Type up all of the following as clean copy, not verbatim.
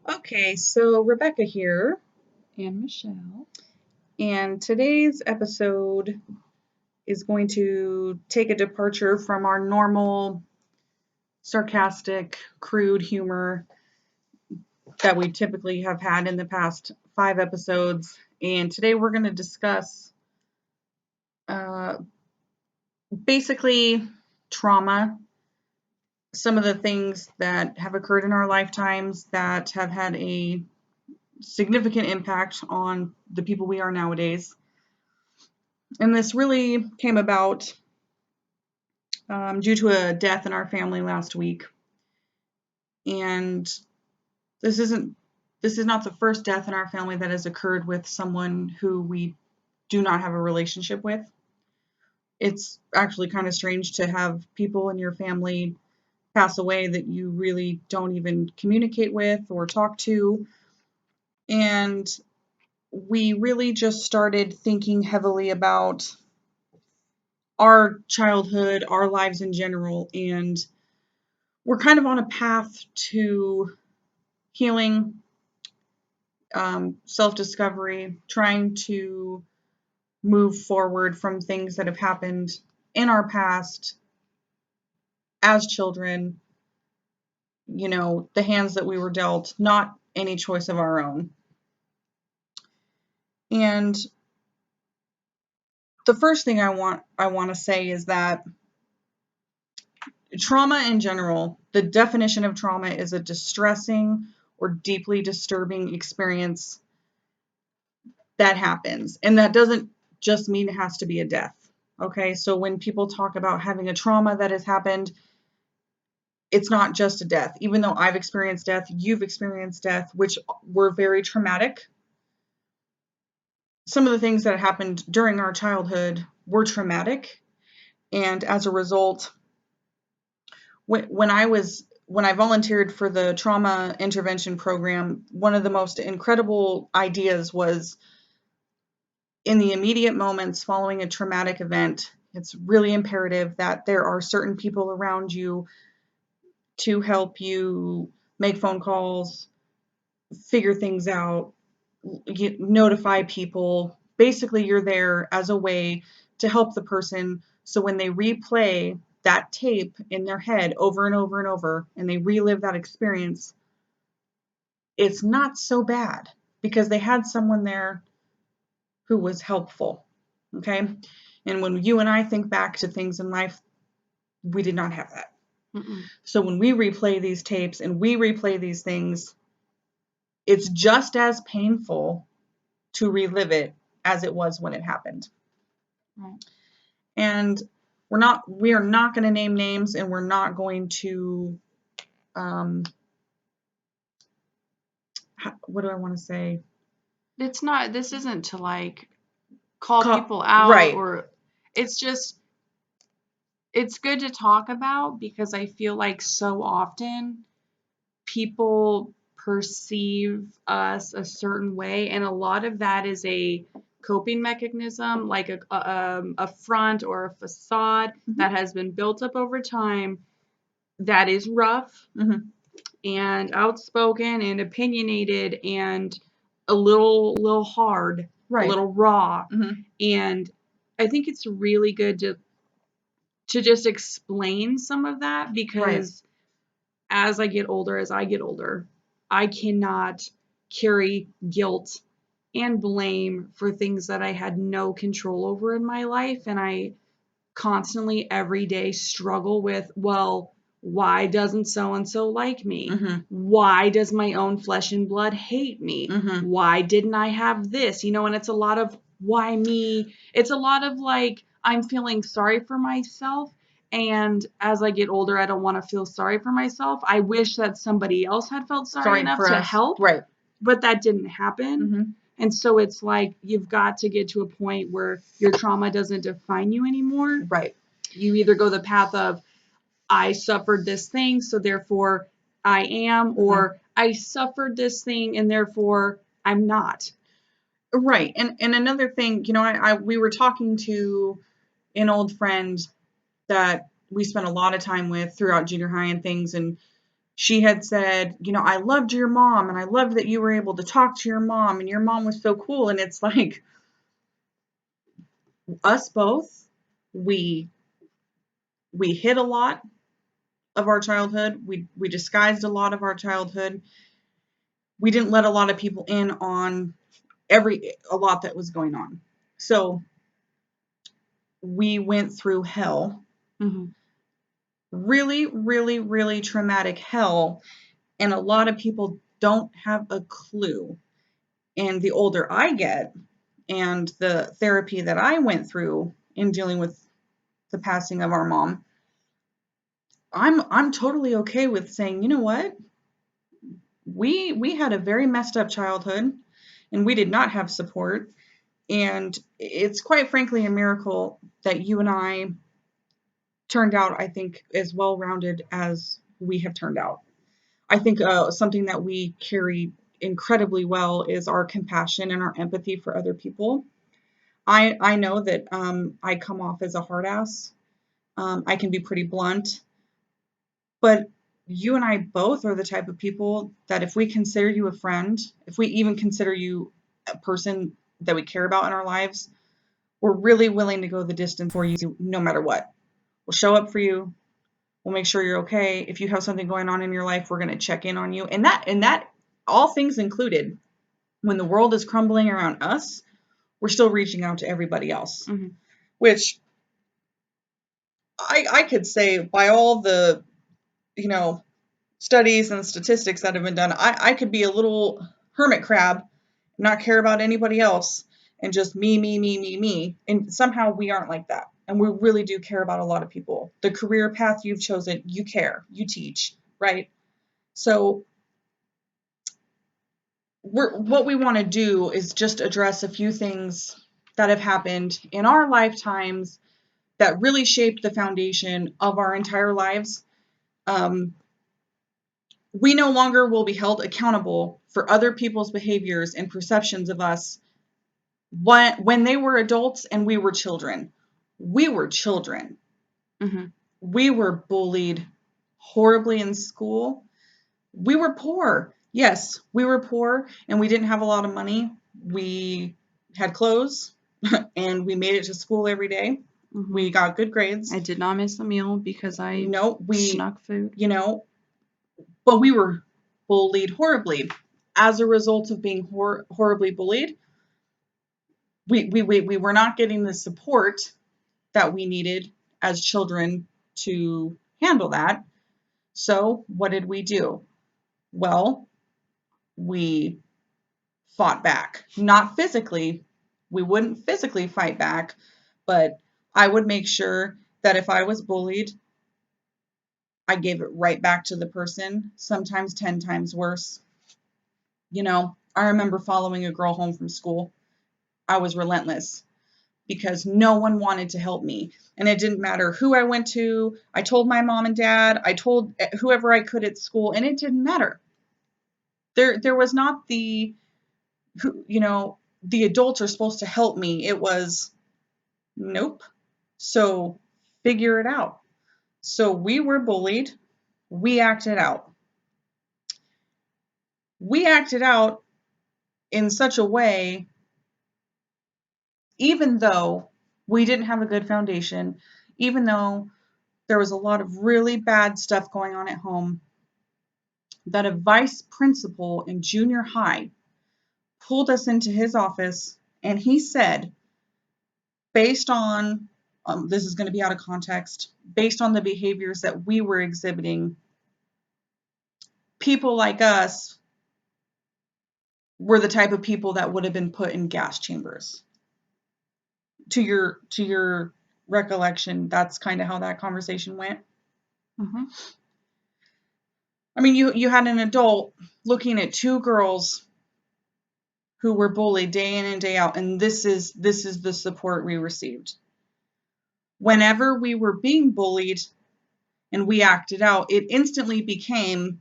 Okay, so Rebecca here, And Michelle. and today's episode is going to take a departure from our normal sarcastic, crude humor that we typically have had in the past 5 episodes. And today we're going to discuss uh, basically trauma, some of the things that have occurred in our lifetimes that have had a significant impact on the people we are nowadays. And this really came about due to a death in our family last week. And this isn't this is not the first death in our family that has occurred with someone who we do not have a relationship with. It's actually kind of strange to have people in your family pass away that you really don't even communicate with or talk to. And we really just started thinking heavily about our childhood, our lives in general, and we're kind of on a path to healing, self discovery, trying to move forward from things that have happened in our past as children, the hands that we were dealt, not any choice of our own. And the first thing I want to say is that trauma in general, the definition of trauma is a distressing or deeply disturbing experience that happens. And that doesn't just mean it has to be a death. Okay, so when people talk about having a trauma that has happened, it's not just a death. Even though I've experienced death, you've experienced death, which were very traumatic. Some of the things that happened during our childhood were traumatic. And as a result, when I volunteered for the trauma intervention program, one of the most incredible ideas was in the immediate moments following a traumatic event, it's really imperative that there are certain people around you to help you make phone calls, figure things out, notify people. Basically, you're there as a way to help the person so when they replay that tape in their head over and over and over and they relive that experience, it's not so bad because they had someone there who was helpful. Okay. And when you and I think back to things in life, we did not have that. Mm-mm. So when we replay these tapes and we replay these things, it's just as painful to relive it as it was when it happened. Right. And we are not going to name names, and we're not going to what do I want to say? This isn't to like call people out Right. or it's just, it's good to talk about because I feel like so often people perceive us a certain way. And a lot of that is a coping mechanism, like a front or a facade that has been built up over time that is rough and outspoken and opinionated and a little hard, Right. a little raw. And I think it's really good to just explain some of that because as I get older, I cannot carry guilt and blame for things that I had no control over in my life. And I constantly every day struggle with, well, why doesn't so and so like me? Why does my own flesh and blood hate me? Why didn't I have this? And it's a lot of why me? It's a lot of like, I'm feeling sorry for myself. And as I get older, I don't want to feel sorry for myself. I wish that somebody else had felt sorry enough to help. Right. But that didn't happen. And so it's like you've got to get to a point where your trauma doesn't define you anymore. Right. You either go the path of, I suffered this thing, so therefore I am, or I suffered this thing and therefore I'm not. Right. And another thing, we were talking to an old friend that we spent a lot of time with throughout junior high and things, and She had said, I loved your mom and I loved that you were able to talk to your mom and your mom was so cool. And it's like, us both, we hid a lot of our childhood. We disguised a lot of our childhood. We didn't let a lot of people in on a lot that was going on. So we went through hell. Mm-hmm. Really, really, really traumatic hell. And a lot of people don't have a clue. And the older I get, and the therapy that I went through in dealing with the passing of our mom, I'm totally okay with saying, you know what? We had a very messed up childhood and we did not have support. And it's quite frankly a miracle that you and I turned out, I think, as well rounded as we have turned out. I think something that we carry incredibly well is our compassion and our empathy for other people. I know that I come off as a hard ass. I can be pretty blunt, but you and I both are the type of people that if we consider you a friend, if we even consider you a person that we care about in our lives, we're really willing to go the distance for you no matter what. We'll show up for you. We'll make sure you're okay. If you have something going on in your life, we're going to check in on you. And that all things included, when the world is crumbling around us, we're still reaching out to everybody else. Mm-hmm. Which I could say by all the, studies and statistics that have been done, I could be a little hermit crab, not care about anybody else, and just me, me, me, me, me. And somehow we aren't like that. And we really do care about a lot of people. The career path you've chosen, you care, you teach, right? So what we want to do is just address a few things that have happened in our lifetimes that really shaped the foundation of our entire lives. We no longer will be held accountable for other people's behaviors and perceptions of us when they were adults and we were children. We were children. Mm-hmm. We were bullied horribly in school. We were poor. Yes, we were poor and we didn't have a lot of money. We had clothes and we made it to school every day. Mm-hmm. We got good grades. I did not miss a meal because I snuck food. But we were bullied horribly. As a result of being horribly bullied, we were not getting the support that we needed as children to handle that. So what did we do? Well, we fought back. Not physically. We wouldn't physically fight back, but I would make sure that if I was bullied, I gave it right back to the person, sometimes 10 times worse. I remember following a girl home from school. I was relentless because no one wanted to help me. And it didn't matter who I went to. I told my mom and dad, I told whoever I could at school, and it didn't matter. There was not the adults are supposed to help me. It was nope. So figure it out. So we were bullied. We acted out. We acted out in such a way, even though we didn't have a good foundation, even though there was a lot of really bad stuff going on at home, that a vice principal in junior high pulled us into his office and he said, based on, this is going to be out of context, based on the behaviors that we were exhibiting, people like us were the type of people that would have been put in gas chambers. To your recollection, that's kind of how that conversation went. Mm-hmm. I mean, you had an adult looking at two girls who were bullied day in and day out, and this is the support we received. Whenever we were being bullied and we acted out, it instantly became,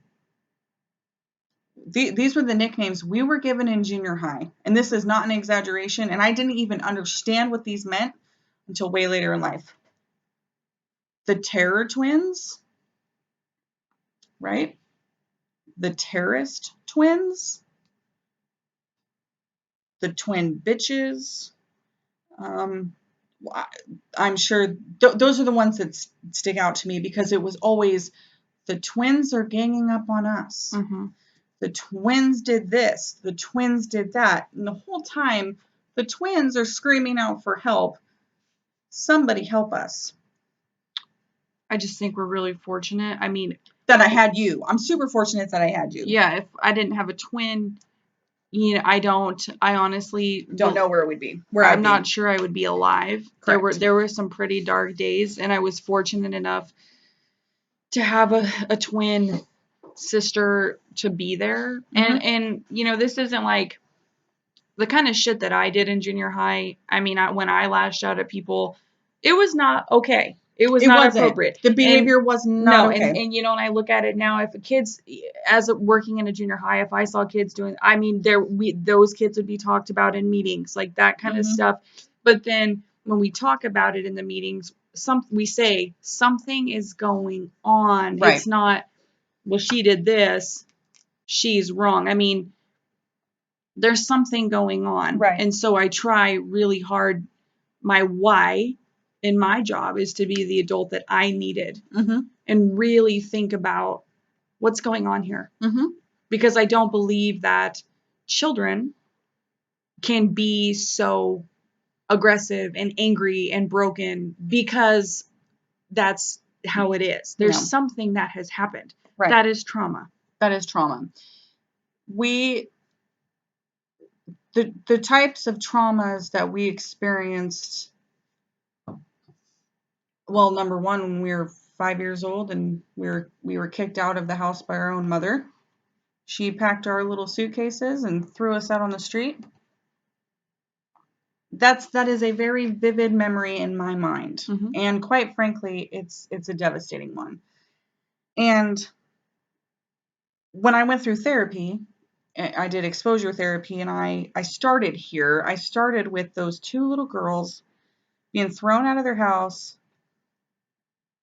these were the nicknames we were given in junior high, and this is not an exaggeration, and I didn't even understand what these meant until way later in life. The Terror Twins, right? the terrorist twins, the twin bitches. I'm sure those are the ones that stick out to me, because it was always the twins are ganging up on us. Mm-hmm. The twins did this. The twins did that. And the whole time, the twins are screaming out for help. Somebody help us. I just think we're really fortunate. I mean, that I had you. I'm super fortunate that I had you. Yeah, if I didn't have a twin, I honestly don't know where we'd be. I'm not sure I would be alive. Correct. There were some pretty dark days, and I was fortunate enough to have a twin sister to be there. Mhm. And this isn't like the kind of shit that I did in junior high. I mean, when I lashed out at people, it was not okay. It was not wasn't. appropriate. The behavior was not okay. And and I look at it now, if kids, as working in a junior high, if I saw kids doing, I mean, those kids would be talked about in meetings, like that kind of stuff. But then when we talk about it in the meetings, we say something is going on. Right. It's not, well, she did this, she's wrong. I mean, there's something going on. Right. And so I try really hard. My why in my job is to be the adult that I needed, and really think about what's going on here. Because I don't believe that children can be so aggressive and angry and broken because that's how it is. There's something that has happened. Right. That is trauma. That is trauma. The types of traumas that we experienced, well, number one, when we were 5 years old and we were kicked out of the house by our own mother. She packed our little suitcases and threw us out on the street. That is a very vivid memory in my mind. And quite frankly, it's a devastating one. And when I went through therapy, I did exposure therapy, and I started here. I started with those two little girls being thrown out of their house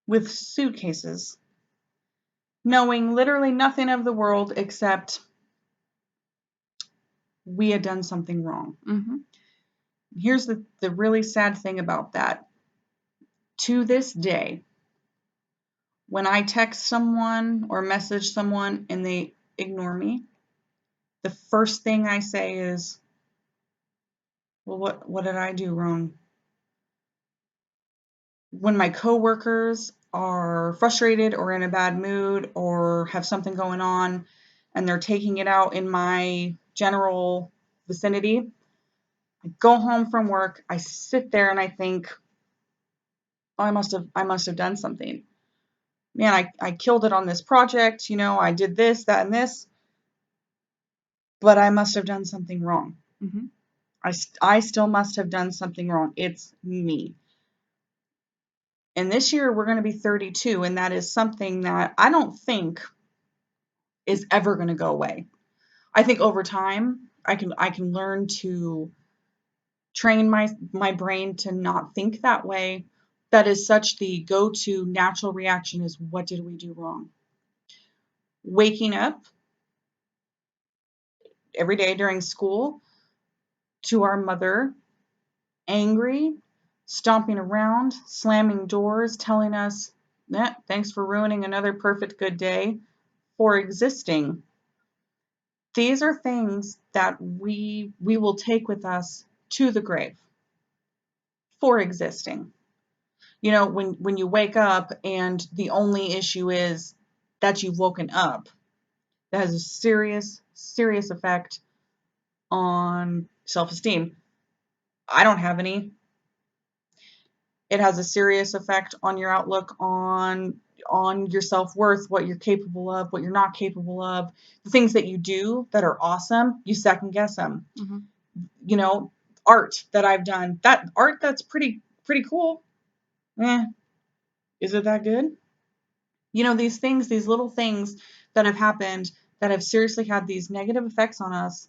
with suitcases, knowing literally nothing of the world except we had done something wrong. Here's the really sad thing about that. To this day, when I text someone or message someone and they ignore me, the first thing I say is, well, what did I do wrong? When my coworkers are frustrated or in a bad mood or have something going on and they're taking it out in my general vicinity, I go home from work, I sit there and I think, oh, I must have done something. Man, I killed it on this project, I did this, that, and this, but I must have done something wrong. I still must have done something wrong. It's me. And this year we're going to be 32, and that is something that I don't think is ever going to go away. I think over time I can learn to train my brain to not think that way. That is such the go-to natural reaction is, what did we do wrong? Waking up every day during school to our mother angry, stomping around, slamming doors, telling us, thanks for ruining another perfect good day, for existing. These are things that we will take with us to the grave. For existing. When you wake up and the only issue is that you've woken up, that has a serious, serious effect on self-esteem. I don't have any. It has a serious effect on your outlook on your self-worth, what you're capable of, what you're not capable of. The things that you do that are awesome, you second guess them. Art that I've done, that art that's pretty cool. Is it that good? These things, these little things that have happened that have seriously had these negative effects on us,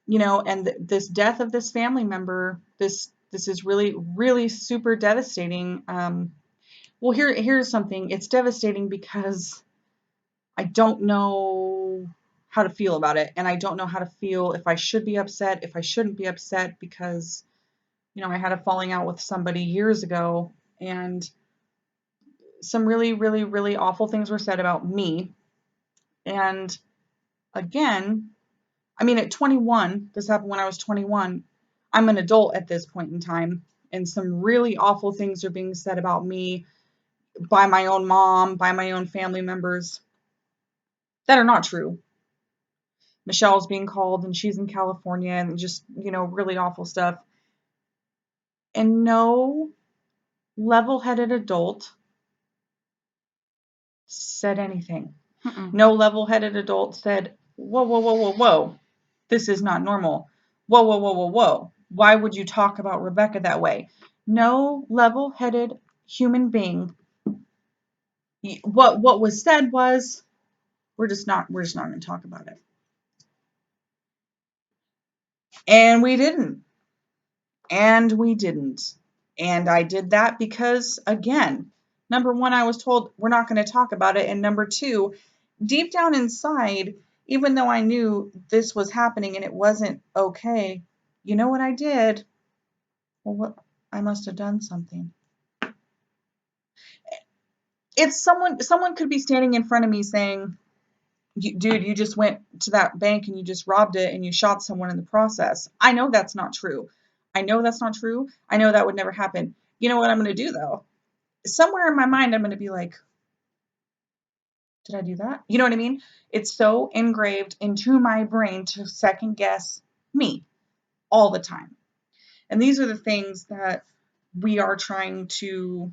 and this death of this family member, this is really, really super devastating. Well, here's something. It's devastating because I don't know how to feel about it. And I don't know how to feel if I should be upset, if I shouldn't be upset, because, I had a falling out with somebody years ago, and some really, really, really awful things were said about me. And again, I mean, at 21, this happened when I was 21. I'm an adult at this point in time, and some really awful things are being said about me by my own mom, by my own family members, that are not true. Michelle's being called, and she's in California, and just, really awful stuff. And no level-headed adult said anything. Mm-mm. No level-headed adult said, whoa, whoa, whoa, whoa, whoa, this is not normal. Whoa, whoa, whoa, whoa, whoa. Why would you talk about Rebecca that way? No level-headed human being. What was said was, we're just not going to talk about it. And we didn't. And we didn't. And I did that because, again, number one, I was told we're not going to talk about it. And number two, deep down inside, even though I knew this was happening and it wasn't okay, you know what I did? Well, I must have done something. It's someone could be standing in front of me saying, dude, you just went to that bank and you just robbed it and you shot someone in the process. I know that's not true. I know that would never happen. You know what I'm going to do, though? Somewhere in my mind, I'm going to be like, did I do that? You know what I mean? It's so engraved into my brain to second guess me all the time. And these are the things that we are trying to,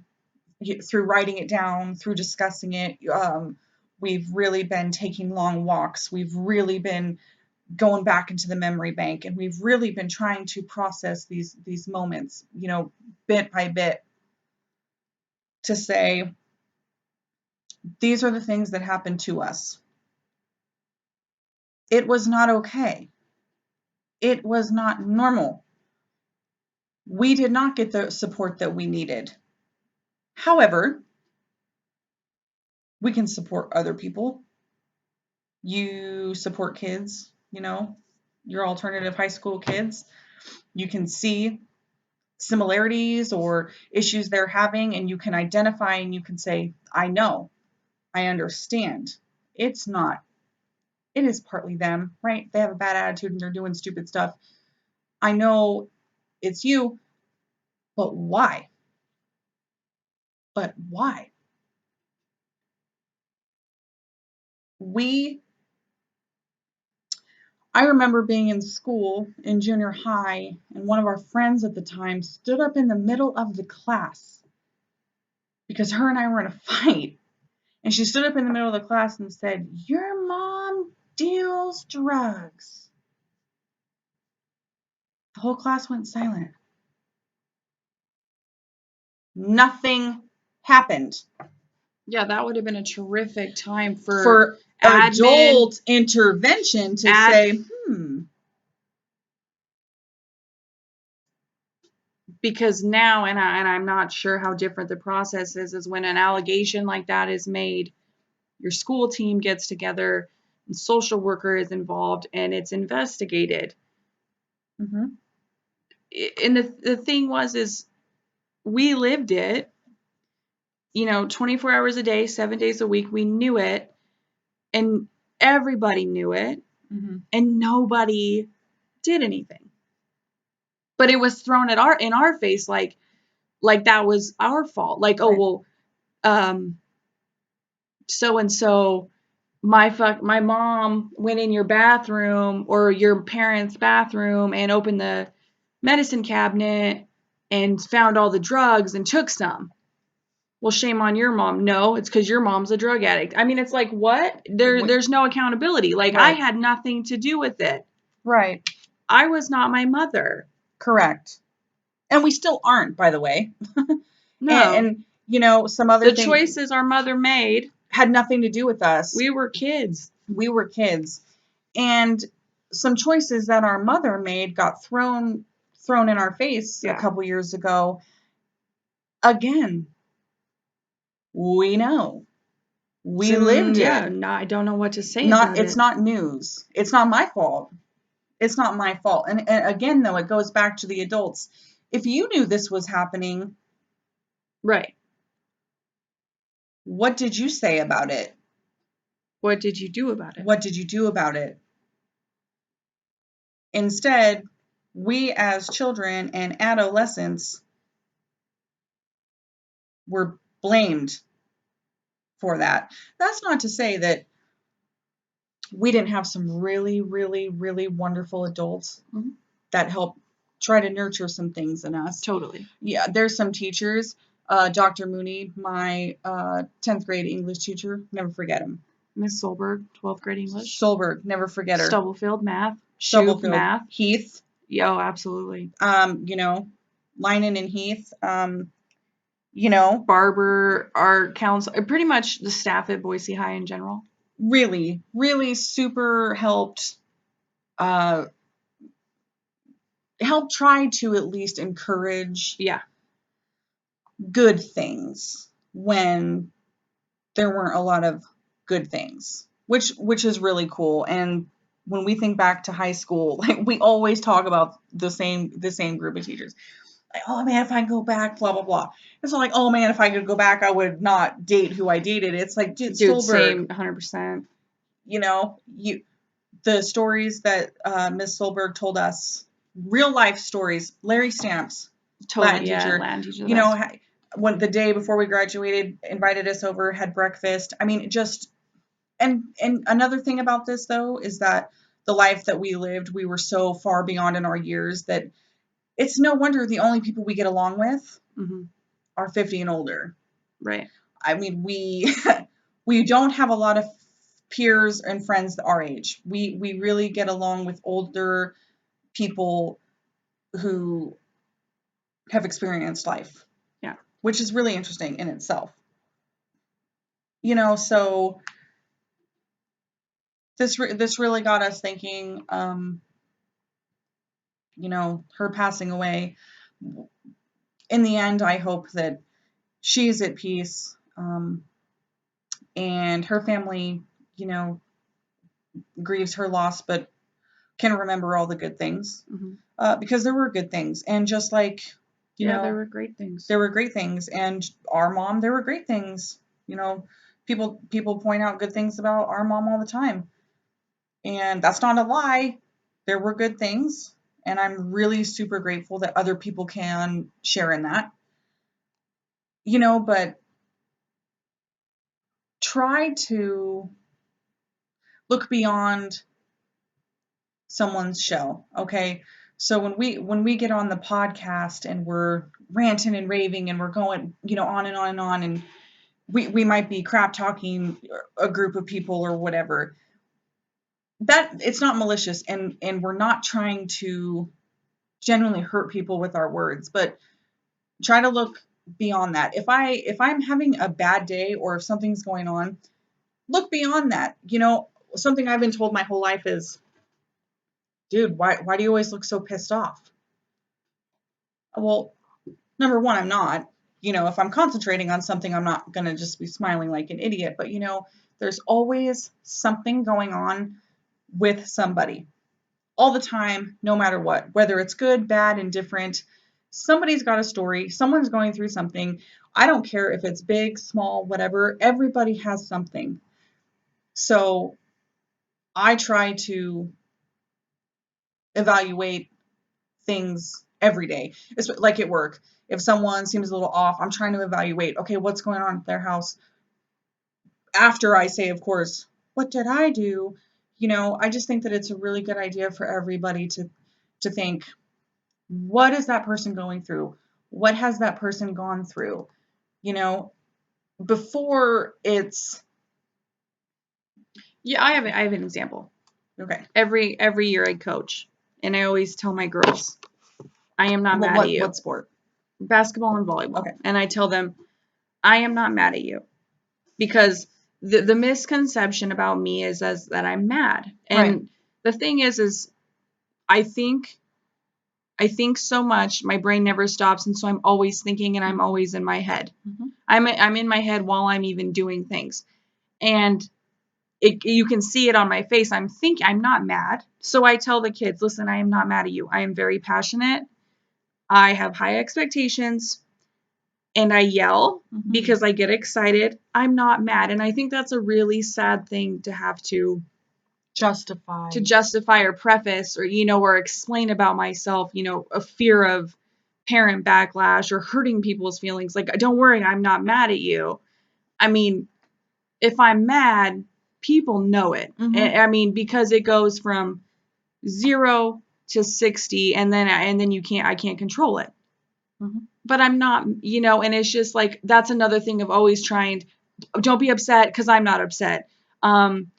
through writing it down, through discussing it, we've really been taking long walks. We've really been going back into the memory bank, and we've really been trying to process these moments, bit by bit, to say, these are the things that happened to us. It was not okay. It was not normal. We did not get the support that we needed. However, we can support other people. You support kids, your alternative high school kids. You can see similarities or issues they're having, and you can identify and you can say, I know, I understand. It is partly them, right? They have a bad attitude and they're doing stupid stuff. I know it's you, but why? But why? I remember being in school in junior high, and one of our friends at the time stood up in the middle of the class because her and I were in a fight. And she stood up in the middle of the class and said, "Your mom deals drugs." The whole class went silent. Nothing happened. Yeah, that would have been a terrific time for adult intervention to say, Because now, and I'm not sure how different the process is when an allegation like that is made, your school team gets together, and social worker is involved, and it's investigated. Mm-hmm. And the thing is we lived it, 24 hours a day, 7 days a week. We knew it, and everybody knew it, mm-hmm. and nobody did anything. But it was thrown in our face like that was our fault. Like, right. Oh, well, so and so, my mom went in your bathroom or your parents' bathroom and opened the medicine cabinet and found all the drugs and took some. Well, shame on your mom. No, it's because your mom's a drug addict. I mean, it's like, what? There's no accountability. Like, right. I had nothing to do with it. Right. I was not my mother. Correct. And we still aren't, by the way. No. And some other the choices our mother made had nothing to do with us. We were kids. And some choices that our mother made got thrown in our face a couple years ago. Again, we know. We lived it. I don't know what to say about it. It's not news. It's not my fault. It's not my fault. And again, though, it goes back to the adults. If you knew this was happening, right, what did you say about it? What did you do about it? What did you do about it? Instead, we as children and adolescents were blamed for that. That's not to say that we didn't have some really, really, really wonderful adults that helped try to nurture some things in us. Totally. Yeah, there's some teachers. Dr. Mooney, my 10th grade English teacher, never forget him. Miss Solberg, 12th grade English. Solberg, never forget her. Stubblefield, math. Stubblefield, math. Heath. Yo, absolutely. You know, Lynan and Heath. You know, Barber, our counsel, pretty much the staff at Boise High in general. Really, really super helped try to at least encourage good things when there weren't a lot of good things, which is really cool. And when we think back to high school, like we always talk about the same group of teachers. Like, oh man, if I go back, blah blah blah. It's not like, oh man, if I could go back, I would not date who I dated. It's like, dude Stolberg, same, 100%. You know, the stories that Miss Solberg told us, real life stories. Larry Stamps, Latin teacher. You know, when the day before we graduated, invited us over, had breakfast. I mean, just and another thing about this though is that the life that we lived, we were so far beyond in our years that it's no wonder the only people we get along with are 50 and older. Right. I mean, we don't have a lot of peers and friends our age. We really get along with older people who have experienced life. Yeah. Which is really interesting in itself. You know, so this really got us thinking, you know, her passing away. In the end, I hope that she's at peace, and her family, you know, grieves her loss, but can remember all the good things, because there were good things. And just like, you know, there were great things. There were great things. And our mom, there were great things. You know, people point out good things about our mom all the time. And that's not a lie. There were good things. And I'm really super grateful that other people can share in that. You know, but try to look beyond someone's shell, okay? So when we get on the podcast and we're ranting and raving and we're going, you know, on and on and on, and we might be crap talking a group of people or whatever, that it's not malicious, and we're not trying to genuinely hurt people with our words, but try to look beyond that. If I'm having a bad day or if something's going on, look beyond that. You know, something I've been told my whole life is, dude, why do you always look so pissed off? Well, number one, I'm not. You know, if I'm concentrating on something, I'm not going to just be smiling like an idiot. But, you know, there's always something going on with somebody all the time, no matter what, whether it's good, bad, indifferent. Somebody's got a story. Someone's going through something. I don't care if it's big, small, whatever. Everybody has something. So I try to evaluate things every day. It's like at work. If someone seems a little off, I'm trying to evaluate, okay, what's going on at their house? After I say, of course, what did I do? You know, I just think that it's a really good idea for everybody to think, what is that person going through? What has that person gone through? You know, before it's... Yeah, I have an example. Okay. Every year I coach, and I always tell my girls, I am not mad at you. What sport? Basketball and volleyball. Okay. And I tell them, I am not mad at you, because the misconception about me is that I'm mad. And the thing is I think so much, my brain never stops, and so I'm always thinking, and I'm always in my head. I'm in my head while I'm even doing things. And you can see it on my face. I'm not mad. So I tell the kids, listen, I am not mad at you. I am very passionate. I have high expectations and I yell because I get excited. I'm not mad. And I think that's a really sad thing to have to justify or preface or, or explain about myself, a fear of parent backlash or hurting people's feelings. Like, don't worry, I'm not mad at you. I mean, if I'm mad, people know it. I mean, because it goes from 0 to 60 and then I can't control it. But I'm not, and it's just like, that's another thing of always trying, don't be upset because I'm not upset. I'm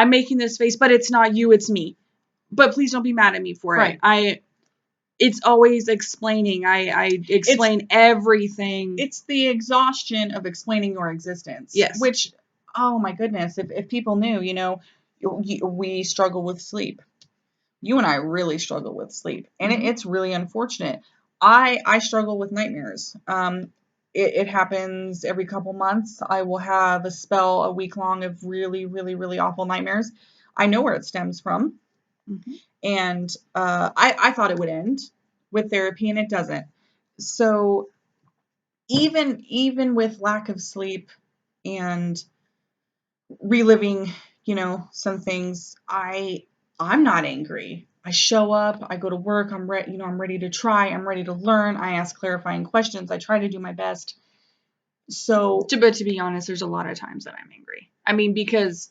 making this face, but it's not you, it's me. But please don't be mad at me for it. It's always explaining. I explain everything. It's the exhaustion of explaining your existence. Yes. Which, oh my goodness, if people knew, we struggle with sleep. You and I really struggle with sleep. And it's really unfortunate. I struggle with nightmares. It happens every couple months. I will have a spell a week long of really, really, really awful nightmares. I know where it stems from. And I thought it would end with therapy, and it doesn't. So even with lack of sleep and reliving, some things, I'm not angry. I show up, I go to work, I'm ready to try, I'm ready to learn, I ask clarifying questions, I try to do my best. So, but to be honest, there's a lot of times that I'm angry. I mean, because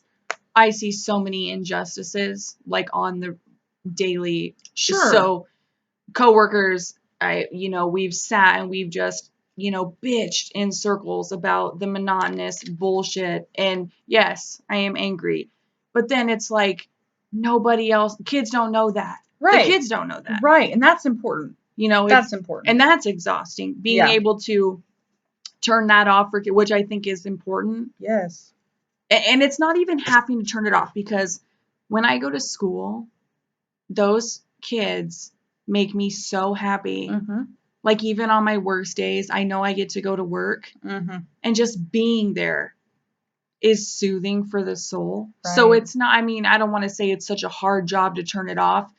I see so many injustices, like on the daily. Sure. So coworkers, we've sat and we've just, bitched in circles about the monotonous bullshit. And yes, I am angry. But then it's like, nobody else, kids don't know that. Right. The kids don't know that. Right. And that's important. That's important. And that's exhausting. Being able to turn that off, which I think is important. Yes. And it's not even having to turn it off, because when I go to school, those kids make me so happy. Like, even on my worst days, I know I get to go to work, and just being there is soothing for the soul. Right. So it's not, I mean, I don't want to say it's such a hard job to turn it off.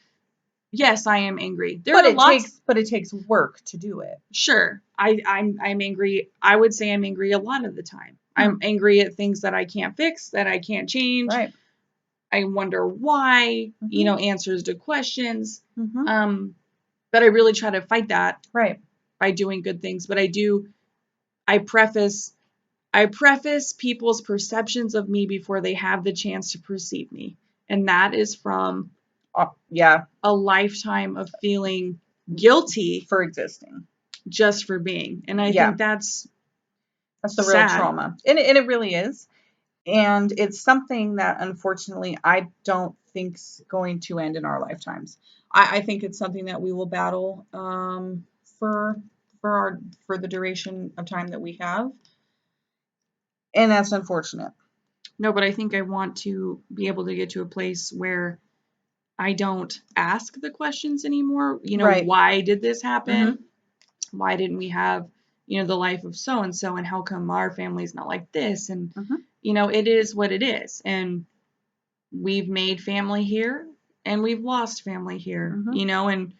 Yes, I am angry. But it takes work to do it. Sure. I'm angry. I would say I'm angry a lot of the time. I'm angry at things that I can't fix, that I can't change. Right. I wonder why, answers to questions. But I really try to fight that by doing good things. But I preface people's perceptions of me before they have the chance to perceive me. And that is from a lifetime of feeling guilty for existing, just for being. And I think that's the real trauma. And it really is. And it's something that, unfortunately, I don't think's going to end in our lifetimes. I think it's something that we will battle for the duration of time that we have. And that's unfortunate. No, but I think I want to be able to get to a place where I don't ask the questions anymore. Why did this happen? Why didn't we have, the life of so-and-so, and how come our family's not like this? And, it is what it is. And we've made family here and we've lost family here, and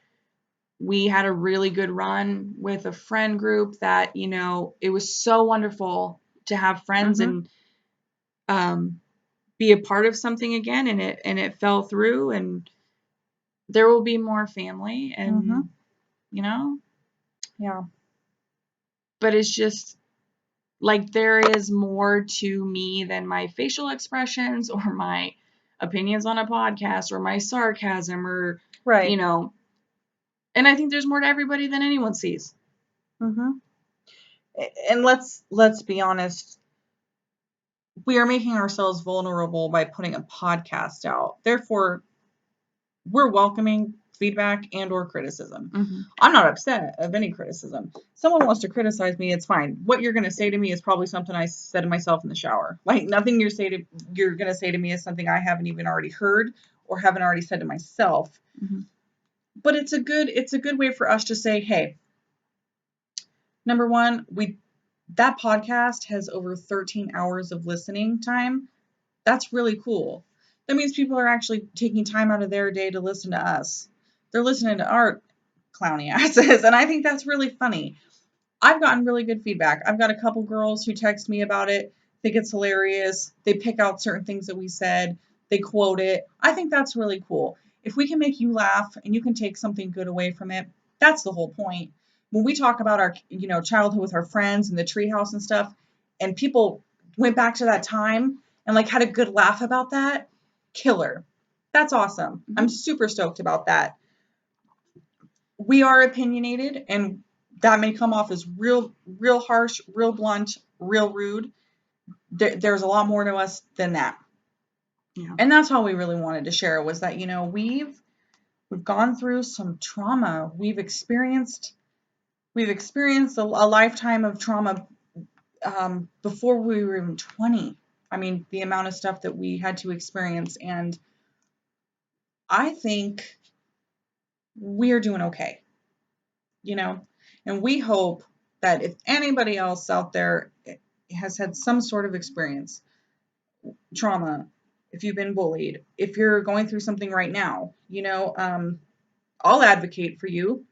we had a really good run with a friend group that, it was so wonderful to have friends and be a part of something again, and it fell through, and there will be more family, and but it's just like, there is more to me than my facial expressions or my opinions on a podcast or my sarcasm or and I think there's more to everybody than anyone sees. And let's be honest, we are making ourselves vulnerable by putting a podcast out. Therefore, we're welcoming feedback and or criticism. I'm not upset of any criticism. Someone wants to criticize me, it's fine. What you're going to say to me is probably something I said to myself in the shower. Like, nothing you're going to say to me is something I haven't even already heard or haven't already said to myself. But it's a good way for us to say, hey, number one, that podcast has over 13 hours of listening time. That's really cool. That means people are actually taking time out of their day to listen to us. They're listening to our clowny asses, and I think that's really funny. I've gotten really good feedback. I've got a couple girls who text me about it, think it's hilarious. They pick out certain things that we said, they quote it. I think that's really cool. If we can make you laugh and you can take something good away from it, that's the whole point. When we talk about our, childhood with our friends and the treehouse and stuff, and people went back to that time and like had a good laugh about that, killer. That's awesome. I'm super stoked about that. We are opinionated, and that may come off as real harsh, real blunt, real rude. There's a lot more to us than that. Yeah. And that's all we really wanted to share, was that, we've gone through some trauma. We've experienced a lifetime of trauma before we were even 20. I mean, the amount of stuff that we had to experience, and I think we're doing okay. And we hope that if anybody else out there has had some sort of experience, trauma, if you've been bullied, if you're going through something right now, I'll advocate for you.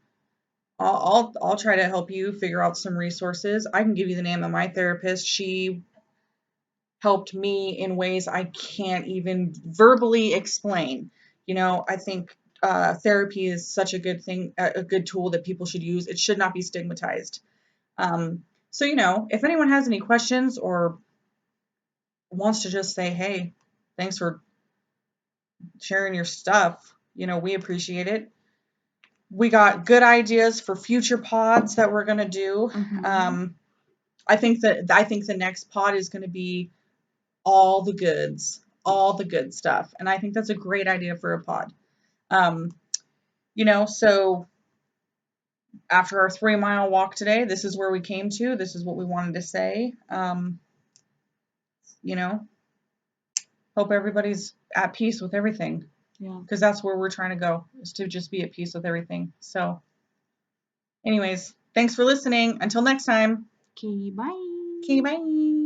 I'll try to help you figure out some resources. I can give you the name of my therapist. She helped me in ways I can't even verbally explain. I think therapy is such a good thing, a good tool that people should use. It should not be stigmatized. So, if anyone has any questions or wants to just say, hey, thanks for sharing your stuff, we appreciate it. We got good ideas for future pods that we're going to do. I think the next pod is going to be all the good stuff. And I think that's a great idea for a pod. So after our 3-mile walk today, this is where we came to. This is what we wanted to say. Hope everybody's at peace with everything. Yeah. Because that's where we're trying to go, is to just be at peace with everything. So anyways, thanks for listening. Until next time. Okay, bye. Okay, bye.